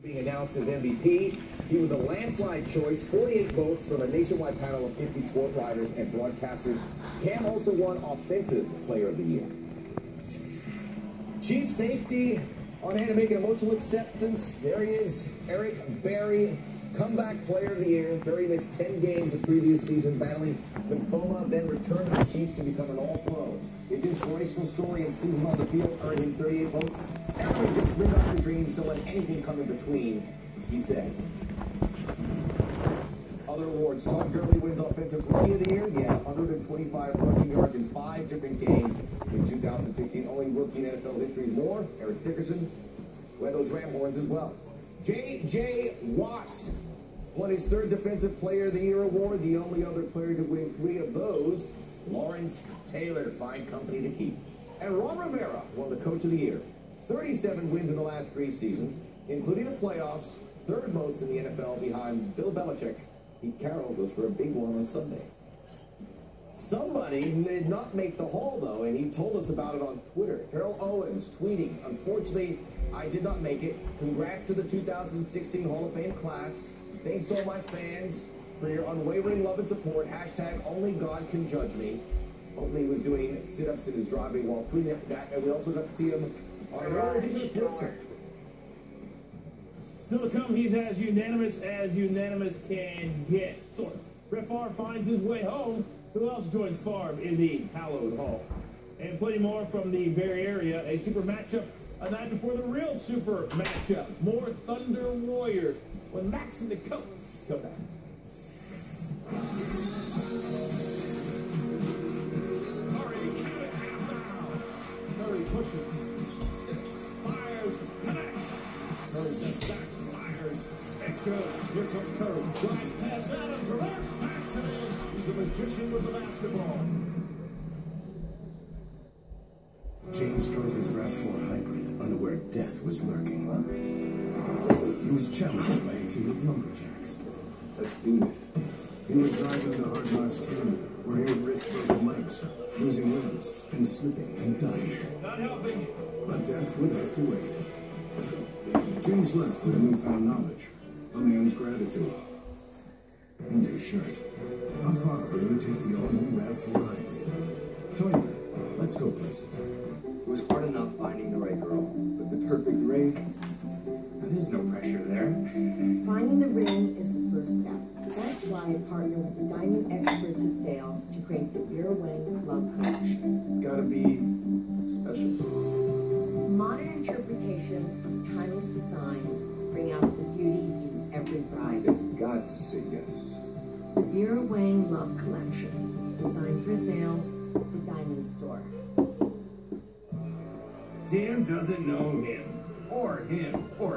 Being announced as MVP, he was a landslide choice, 48 votes from a nationwide panel of 50 sport writers and broadcasters. Cam also won Offensive Player of the Year. Chief safety on hand to make an emotional acceptance. There he is, Eric Berry, comeback player of the year. Berry missed 10 games the previous season battling lymphoma, then returned to the Chiefs to become an all-pro. His inspirational story and season on the field earned him 38 votes. Everyone just live out the dreams, don't let anything come in between, he said. Other awards. Todd Gurley wins Offensive Rookie of the Year. He had 125 rushing yards in 5 different games in 2015. Only rookie in NFL history more. Eric Dickerson led those Ram horns as well. J.J. Watt won his 3rd Defensive Player of the Year award. The only other player to win 3 of those, Lawrence Taylor, fine company to keep. And Ron Rivera won the Coach of the Year. 37 wins in the last 3 seasons, including the playoffs, 3rd most in the NFL behind Bill Belichick. Pete Carroll goes for a big one on Sunday. Somebody did not make the Hall, though, and he told us about it on Twitter. Terrell Owens tweeting, "Unfortunately, I did not make it. Congrats to the 2016 Hall of Fame class. Thanks to all my fans for your unwavering love and support. Hashtag only God can judge me." Hopefully he was doing sit-ups in his driveway while tweeting that, and we also got to see him on an original sports center. Still to come, he's as unanimous can get. So, Brett Favre finds his way home. Who else joins Favre in the hallowed hall? And plenty more from the Bay Area. A super matchup a night before the real super matchup. More Thunder Warriors when Max and the coach come back. Murray pushes, sticks, fires, connects. Murray steps back, fires, goes. Here comes Curry. Drives past Adams, reverse backs it in. He's a magician with the basketball. James drove his RAV4 hybrid, unaware death was lurking. He was challenged by a team of lumberjacks. Let's do this. He would drive into Hard Knocks Canyon, where he would risk broken legs, losing limbs, and slipping and dying. Not helping. But death would have to wait. James left with newfound knowledge, a man's gratitude, and a shirt. How far will you take the all-new RAV4 hybrid? Toyota, let's go places. It was hard enough finding the right girl, but the perfect ring, there's no pressure there. Finding the ring is the first step. That's why I partner with the diamond experts at sales to create the Vera Wang Love Collection. It's gotta be special. Modern interpretations of timeless designs bring out the beauty in every bride. It's got to say yes. The Vera Wang Love Collection, designed for sales, the Diamond Store. Dan doesn't know him, or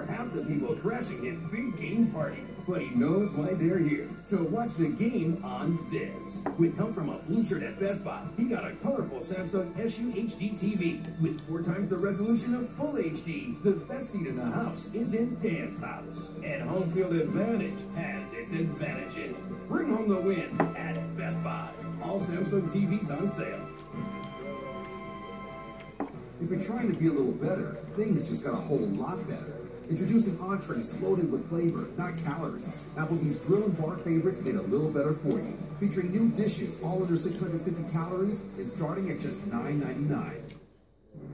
half the people crashing his big game party. But he knows why they're here. So watch the game on this. With help from a blue shirt at Best Buy, he got a colorful Samsung SU HD TV with 4 times the resolution of Full HD. The best seat in the house is in Dan's house. And Home Field Advantage has its advantages. Bring home the win at Best Buy. All Samsung TVs on sale. If you're trying to be a little better, things just got a whole lot better. Introducing entrees loaded with flavor, not calories. Applebee's grill and bar favorites made a little better for you. Featuring new dishes, all under 650 calories, and starting at just $9.99.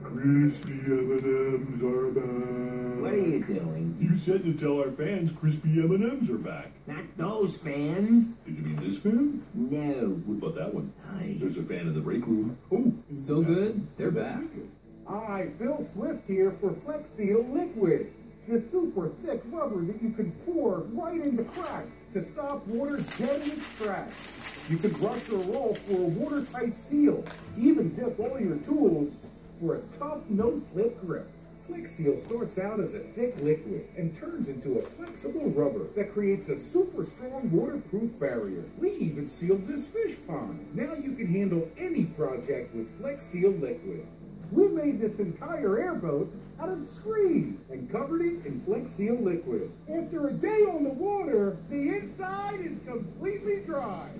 Crispy M&Ms are back. What are you doing? You said to tell our fans crispy M&Ms are back. Not those fans. Did you mean this fan? No. What about that one? Hi. There's a fan in the break room. Oh, So good, they're back. Hi, Phil Swift here for Flex Seal Liquid. The super thick rubber that you can pour right into cracks to stop water getting its tracks. You can brush or roll for a watertight seal. Even dip all your tools for a tough, no-slip grip. Flex Seal starts out as a thick liquid and turns into a flexible rubber that creates a super strong waterproof barrier. We even sealed this fish pond. Now you can handle any project with Flex Seal Liquid. We made this entire airboat out of screen and covered it in Flex Seal Liquid. After a day on the water, the inside is completely dry.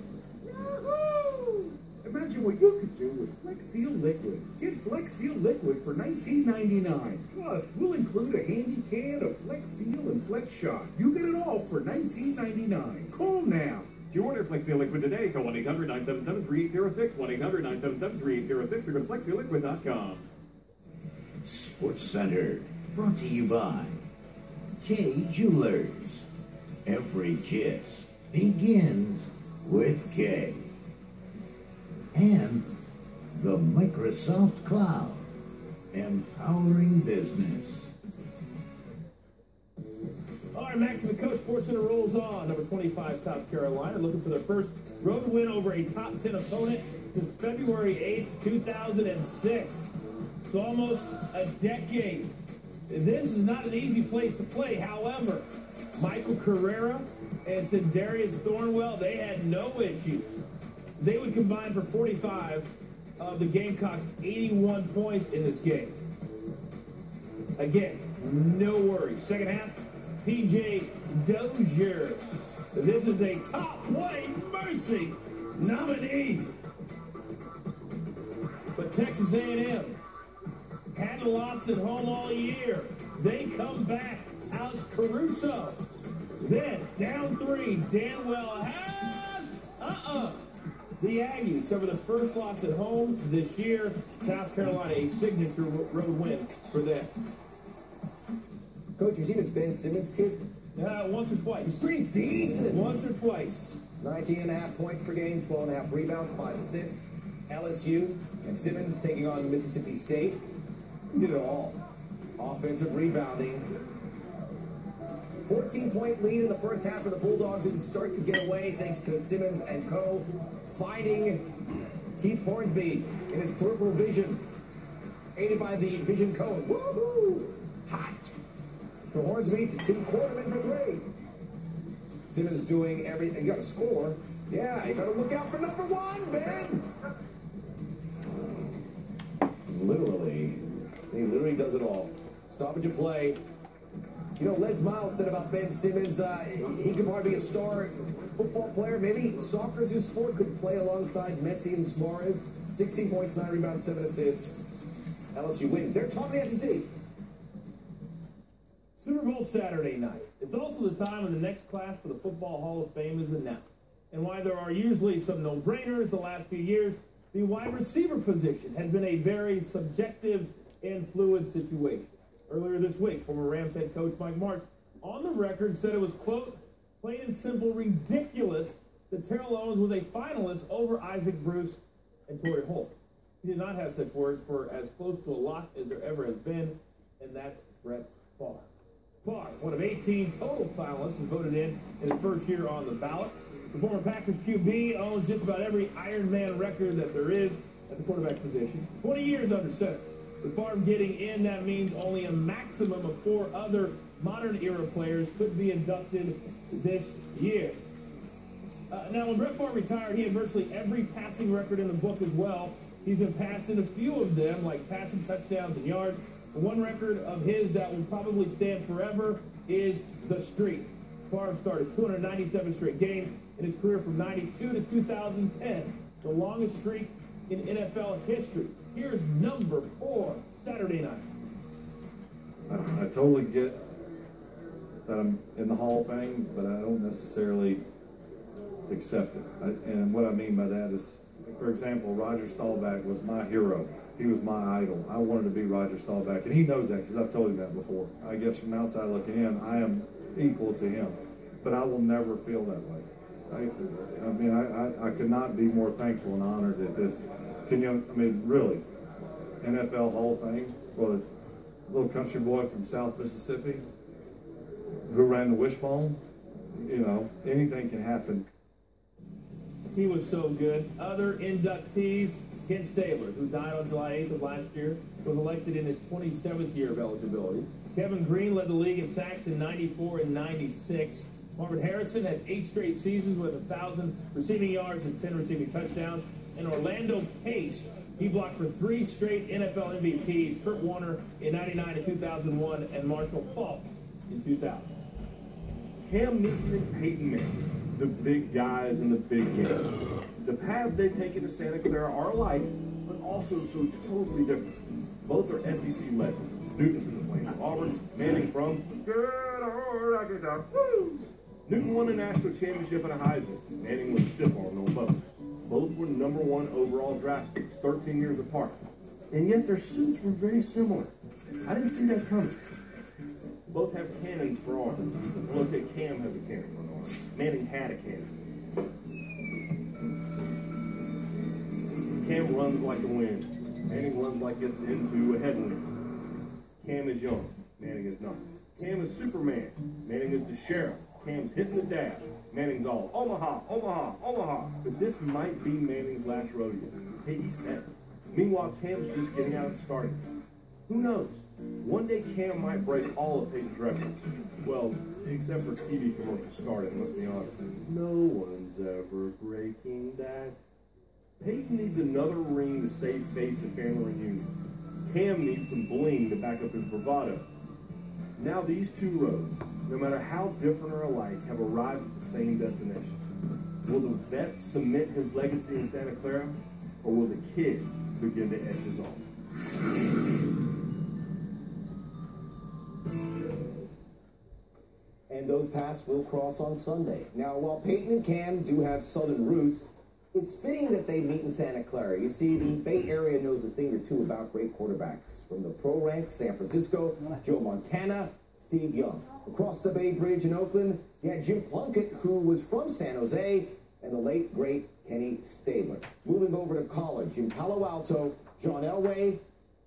Yahoo! Imagine what you could do with Flex Seal Liquid. Get Flex Seal Liquid for $19.99. Plus, we'll include a handy can of Flex Seal and Flex Shot. You get it all for $19.99. Call now. To order Flexi Liquid today, call 1-800-977-3806, 1-800-977-3806, or go to FlexiLiquid.com. Sports Center, brought to you by K Jewelers. Every kiss begins with K. And the Microsoft Cloud, empowering business. All right, Max and the Coach Sports Center rolls on. Number 25, South Carolina, looking for their first road win over a top 10 opponent since February 8th, 2006. It's almost a decade. This is not an easy place to play. However, Michael Carrera and Cindarius Thornwell, they had no issues. They would combine for 45 of the Gamecocks' 81 points in this game. Again, no worries. Second half, P.J. Dozier. This is a top Play Mercy nominee. But Texas A&M hadn't lost at home all year. They come back. Alex Caruso. Then, down 3, Danwell has... The Aggies suffer the first loss at home this year. South Carolina, a signature road win for them. Coach, you seen this Ben Simmons kid? Once or twice. He's pretty decent. Once or twice. 19.5 points per game, 12.5 rebounds, 5 assists. LSU and Simmons taking on Mississippi State. He did it all. Offensive rebounding. 14-point lead in the first half of the Bulldogs didn't start to get away thanks to Simmons and co. Finding Keith Hornsby in his peripheral vision, aided by the vision cone. Woohoo! Hot. For Hornsby to Tim Quarterman for 3. Simmons doing everything. You got to score. Yeah, you got to look out for number 1, Ben. Literally, he literally does it all. Stoppage of play. You know, Les Miles said about Ben Simmons, he could probably be a star football player. Maybe soccer's his sport. Could play alongside Messi and Suarez. 16 points, 9 rebounds, 7 assists. LSU win. They're top of the SEC. Super Bowl Saturday night. It's also the time when the next class for the Football Hall of Fame is announced. And while there are usually some no-brainers the last few years, the wide receiver position has been a very subjective and fluid situation. Earlier this week, former Rams head coach Mike Martz on the record said it was, quote, plain and simple ridiculous that Terrell Owens was a finalist over Isaac Bruce and Torrey Holt. He did not have such words for as close to a lock as there ever has been, and that's Brett Favre. Favre, one of 18 total finalists, and voted in his first year on the ballot. The former Packers QB owns just about every Iron Man record that there is at the quarterback position. 20 years under center. With Favre getting in, that means only a maximum of 4 other modern-era players could be inducted this year. Now, when Brett Favre retired, he had virtually every passing record in the book as well. He's been passing a few of them, like passing touchdowns and yards. The one record of his that will probably stand forever is the streak. Favre started 297 straight games in his career from 92 to 2010, the longest streak in NFL history. Here's number 4, Saturday night. I totally get that I'm in the Hall of Fame, but I don't necessarily accept it. And what I mean by that is, for example, Roger Staubach was my hero. He was my idol. I wanted to be Roger Staubach, and he knows that because I've told him that before. I guess from outside looking in, I am equal to him, but I will never feel that way. I could not be more thankful and honored at this. Really, NFL Hall of Fame for a little country boy from South Mississippi who ran the wishbone. Anything can happen. He was so good. Other inductees, Ken Stabler, who died on July 8th of last year, was elected in his 27th year of eligibility. Kevin Green led the league in sacks in 94 and 96. Marvin Harrison had 8 straight seasons with 1,000 receiving yards and 10 receiving touchdowns. And Orlando Pace, he blocked for 3 straight NFL MVPs, Kurt Warner in 99 and 2001, and Marshall Faulk in 2000. Cam Newton and Peyton Manning, the big guys in the big game. The paths they've taken to Santa Clara are alike, but also so totally different. Both are SEC legends. Newton from the Flames of Auburn, Manning from good old down. Woo! Newton won a national championship and a Heisman. Manning was stiff-armed on both. Both were #1 overall draft picks, 13 years apart. And yet their suits were very similar. I didn't see that coming. Both have cannons for arms. Well, okay, Cam has a cannon for an arm. Manning had a cannon. Cam runs like the wind. Manning runs like it's into a headwind. Cam is young. Manning is not. Cam is Superman. Manning is the sheriff. Cam's hitting the dab. Manning's all Omaha, Omaha, Omaha. But this might be Manning's last rodeo. Hey, he said it. Meanwhile, Cam's just getting out of starting. Who knows? One day Cam might break all of Peyton's records. Well, except for TV commercial starting, let's be honest. No one's ever breaking that. Peyton needs another ring to save face at family reunions. Cam needs some bling to back up his bravado. Now these two roads, no matter how different or alike, have arrived at the same destination. Will the vet cement his legacy in Santa Clara, or will the kid begin to etch his own? And those paths will cross on Sunday. Now, while Peyton and Cam do have Southern roots, it's fitting that they meet in Santa Clara. You see, the Bay Area knows a thing or two about great quarterbacks. From the pro ranks, San Francisco, Joe Montana, Steve Young. Across the Bay Bridge in Oakland, you had Jim Plunkett, who was from San Jose, and the late, great Kenny Stabler. Moving over to college, in Palo Alto, John Elway,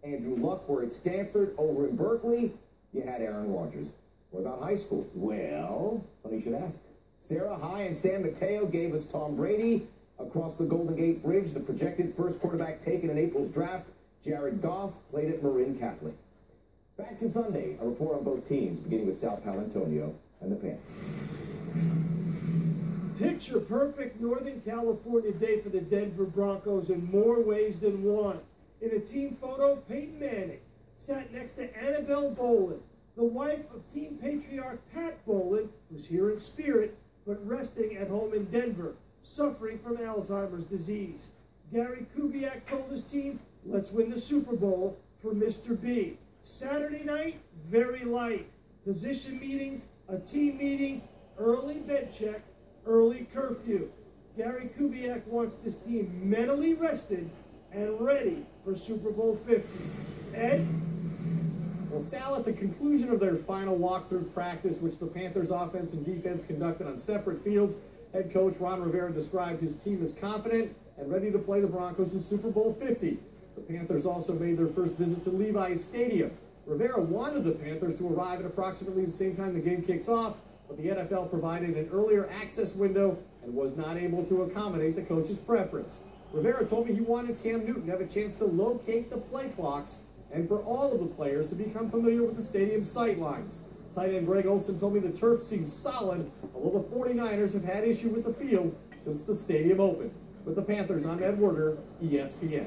Andrew Luck were at Stanford. Over in Berkeley, you had Aaron Rodgers. What about high school? Well, funny you should ask. Sarah High and San Mateo gave us Tom Brady. Across the Golden Gate Bridge, the projected first quarterback taken in April's draft, Jared Goff, played at Marin Catholic. Back to Sunday, a report on both teams, beginning with Sal Palantonio and the Panthers. Picture perfect Northern California day for the Denver Broncos in more ways than one. In a team photo, Peyton Manning sat next to Annabelle Bolin, the wife of team patriarch Pat Bolin, who's here in spirit, but resting at home in Denver, suffering from Alzheimer's disease. Gary Kubiak told his team, let's win the Super Bowl for Mr. B. Saturday night, very light. Position meetings, a team meeting, early bed check, early curfew. Gary Kubiak wants this team mentally rested and ready for Super Bowl 50. Ed? Well, Sal, at the conclusion of their final walkthrough practice, which the Panthers offense and defense conducted on separate fields, head coach Ron Rivera described his team as confident and ready to play the Broncos in Super Bowl 50. The Panthers also made their first visit to Levi's Stadium. Rivera wanted the Panthers to arrive at approximately the same time the game kicks off, but the NFL provided an earlier access window and was not able to accommodate the coach's preference. Rivera told me he wanted Cam Newton to have a chance to locate the play clocks and for all of the players to become familiar with the stadium's sightlines. Tight end Greg Olsen told me the turf seems solid, although the 49ers have had issue with the field since the stadium opened. With the Panthers, I'm Ed Werder, ESPN.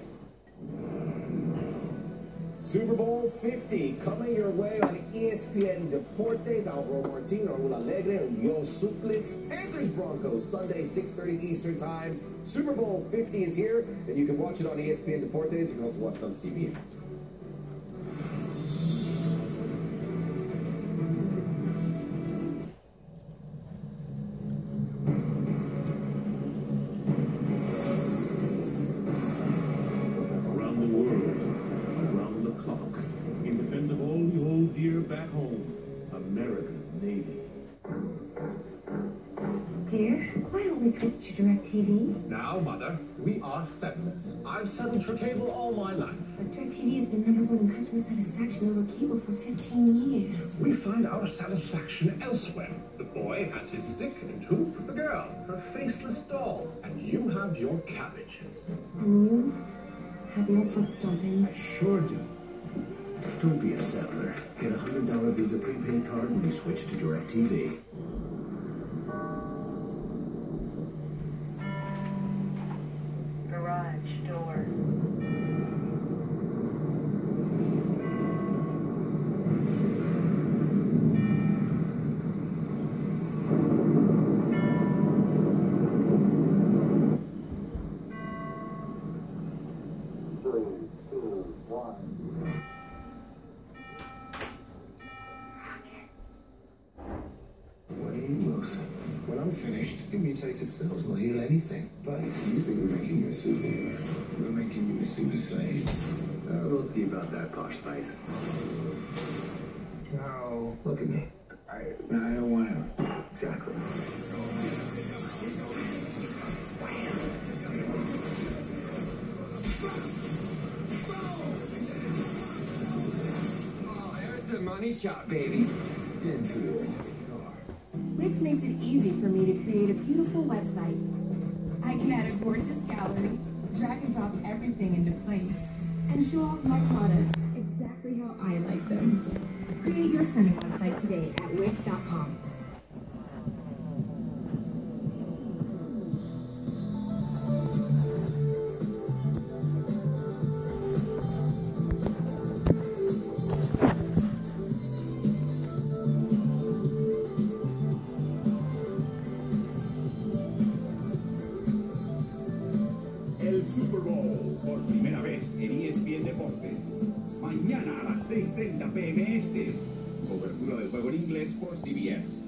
Super Bowl 50 coming your way on ESPN Deportes. Alvaro Martin, Raul Alegre, and Yo Sutcliffe. Panthers Broncos, Sunday, 6:30 Eastern Time. Super Bowl 50 is here, and you can watch it on ESPN Deportes. You can also watch it on CBS. Dear back home, America's Navy. Dear, why don't we switch to DirecTV? Now, Mother, we are settlers. I've settled for cable all my life. But DirecTV has been #1 in customer satisfaction over cable for 15 years. We find our satisfaction elsewhere. The boy has his stick and hoop, the girl, her faceless doll, and you have your cabbages. And you have your foot stomping. I sure do. Don't be a settler. Get a $100 Visa prepaid card when you switch to DirecTV. Garage door. Wilson. When I'm finished, the mutated cells will heal anything. But you think we're making you a superhero? We're making you a super slave. We'll see about that, Posh Spice. No. Look at me. I don't want to. Exactly. Oh, there's the money shot, baby. Stand for the Wix makes it easy for me to create a beautiful website. I can add a gorgeous gallery, drag and drop everything into place, and show off my products exactly how I like them. Create your stunning website today at Wix.com. El Super Bowl, por primera vez en ESPN Deportes. Mañana a las 6:30 p.m. este. Cobertura del juego en inglés por CBS.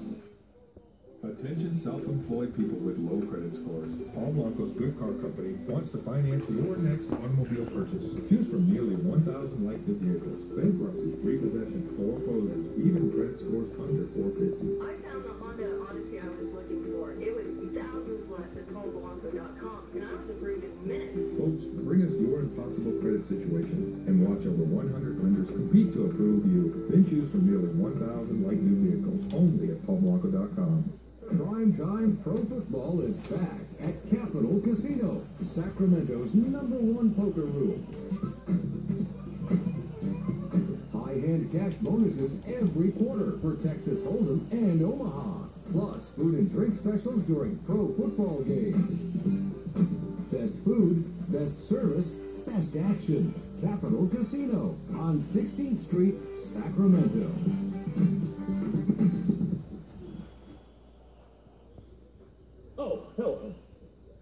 Attention self-employed people with low credit scores. Paul Blanco's Good Car Company wants to finance your next automobile purchase. Choose from nearly 1,000 like-new vehicles, bankruptcy, repossession, foreclosures, even credit scores under 450. I found the Honda Odyssey I was looking for. It was thousands less at HomeBlanco.com, and I was approved in minutes. Folks, bring us your impossible credit situation and watch over 100 lenders compete to approve you. Then choose from nearly 1,000 like-new vehicles only at PaulBlanco.com. Prime Time Pro Football is back at Capital Casino, Sacramento's #1 poker room. High-hand cash bonuses every quarter for Texas Hold'em and Omaha. Plus, food and drink specials during pro football games. Best food, best service, best action. Capital Casino on 16th Street, Sacramento. Oh, hello.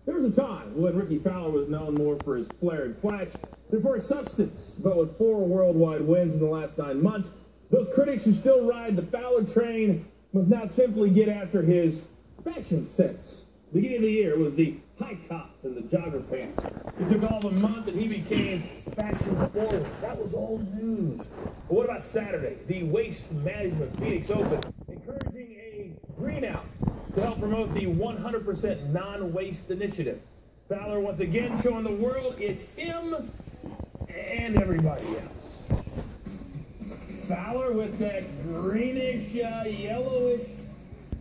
There was a time when Ricky Fowler was known more for his flair and flash than for his substance. But with 4 worldwide wins in the last 9 months, those critics who still ride the Fowler train must now simply get after his fashion sense. Beginning of the year was the high tops and the jogger pants. It took all the month and he became fashion forward. That was old news. But what about Saturday? The Waste Management Phoenix Open, encouraging a green out to help promote the 100% non-waste initiative. Fowler once again showing the world it's him and everybody else. Fowler with that greenish, yellowish